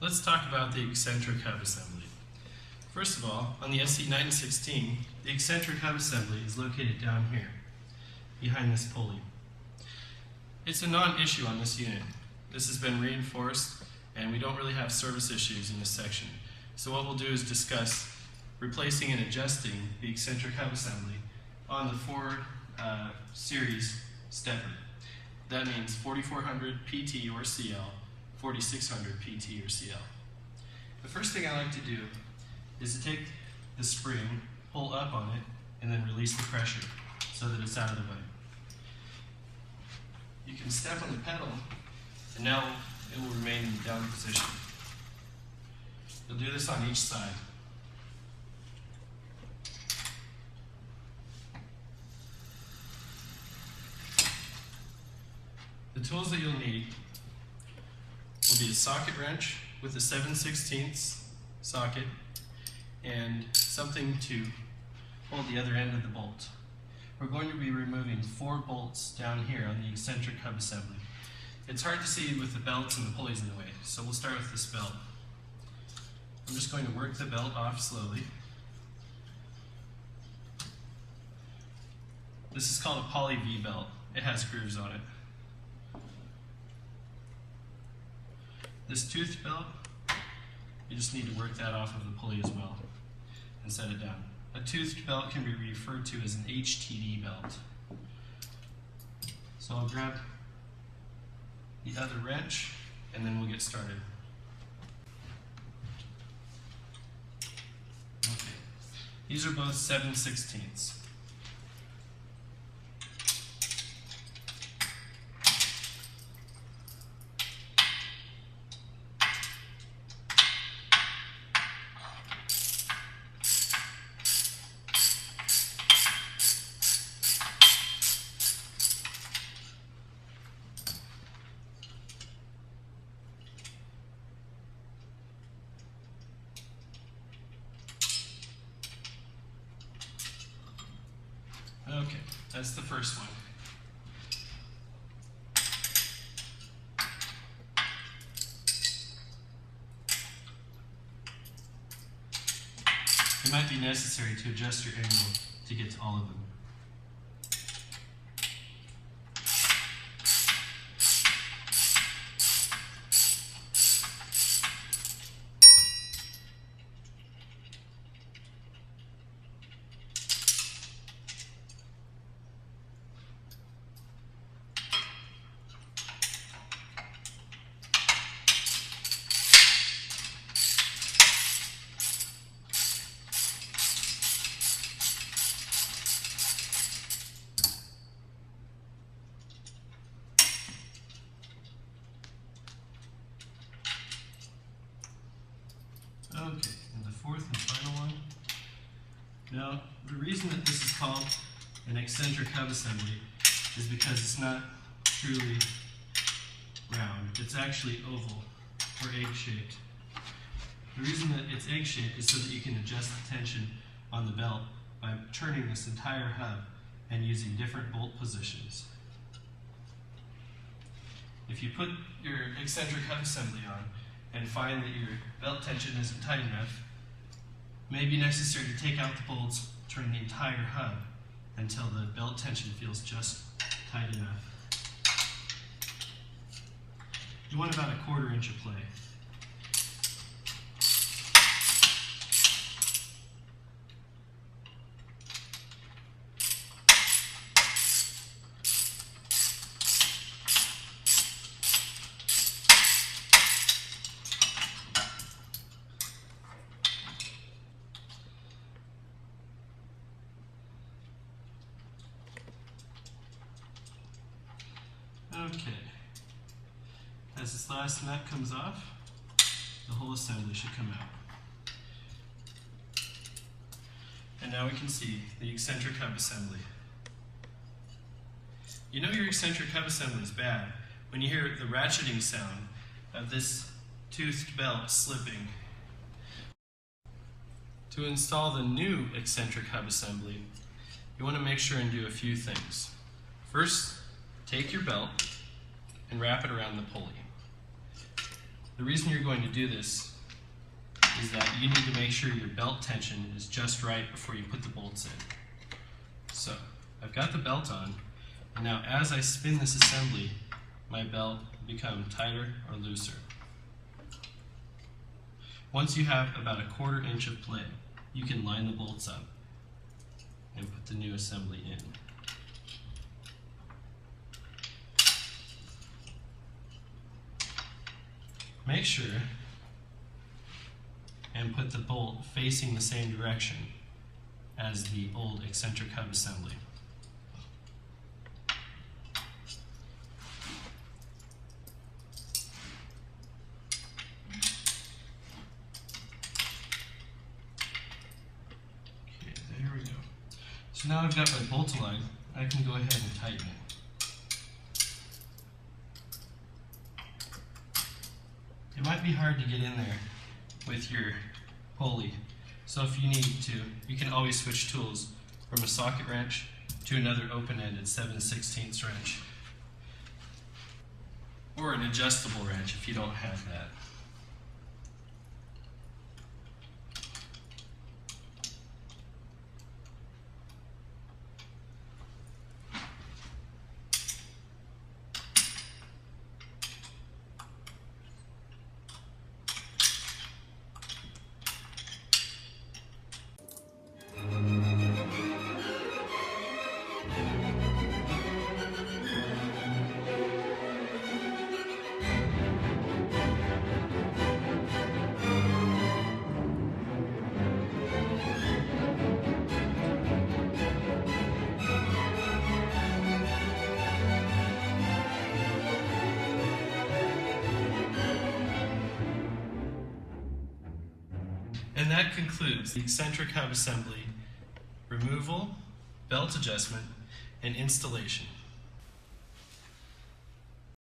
Let's talk about the eccentric hub assembly. First of all, on the SC916, the eccentric hub assembly is located down here, behind this pulley. It's a non-issue on this unit. This has been reinforced, and we don't really have service issues in this section. So what we'll do is discuss replacing and adjusting the eccentric hub assembly on the Ford series stepper. That means 4400 PT or CL, 4600 PT or CL. The first thing I like to do is to take the spring, pull up on it, and then release the pressure so that it's out of the way. You can step on the pedal, and now it will remain in the down position. You'll do this on each side. The tools that you'll need will be a socket wrench with a 7/16 socket and something to hold the other end of the bolt. We're going to be removing 4 bolts down here on the eccentric hub assembly. It's hard to see with the belts and the pulleys in the way, so we'll start with this belt. I'm just going to work the belt off slowly. This is called a poly V belt. It has grooves on it. This toothed belt, you just need to work that off of the pulley as well and set it down. A toothed belt can be referred to as an HTD belt. So I'll grab the other wrench and then we'll get started. Okay. These are both 7/16. Okay, that's the first one. It might be necessary to adjust your angle to get to all of them. Okay, and the fourth and final one. Now, the reason that this is called an eccentric hub assembly is because it's not truly round. It's actually oval or egg-shaped. The reason that it's egg-shaped is so that you can adjust the tension on the belt by turning this entire hub and using different bolt positions. If you put your eccentric hub assembly on and find that your belt tension isn't tight enough, it may be necessary to take out the bolts, turn the entire hub until the belt tension feels just tight enough. You want about 1/4 inch of play. Okay, as this last nut comes off, the whole assembly should come out. And now we can see the eccentric hub assembly. You know your eccentric hub assembly is bad when you hear the ratcheting sound of this toothed belt slipping. To install the new eccentric hub assembly, you want to make sure and do a few things. First, take your belt and wrap it around the pulley. The reason you're going to do this is that you need to make sure your belt tension is just right before you put the bolts in. So, I've got the belt on, and now as I spin this assembly, my belt will become tighter or looser. Once you have about a 1/4 inch of play, you can line the bolts up and put the new assembly in. Make sure and put the bolt facing the same direction as the old eccentric hub assembly. Okay, there we go. So now I've got my bolt aligned, I can go ahead and tighten it. It might be hard to get in there with your pulley, so if you need to, you can always switch tools from a socket wrench to another open-ended 7/16 wrench, or an adjustable wrench if you don't have that. And that concludes the eccentric hub assembly removal, belt adjustment, and installation.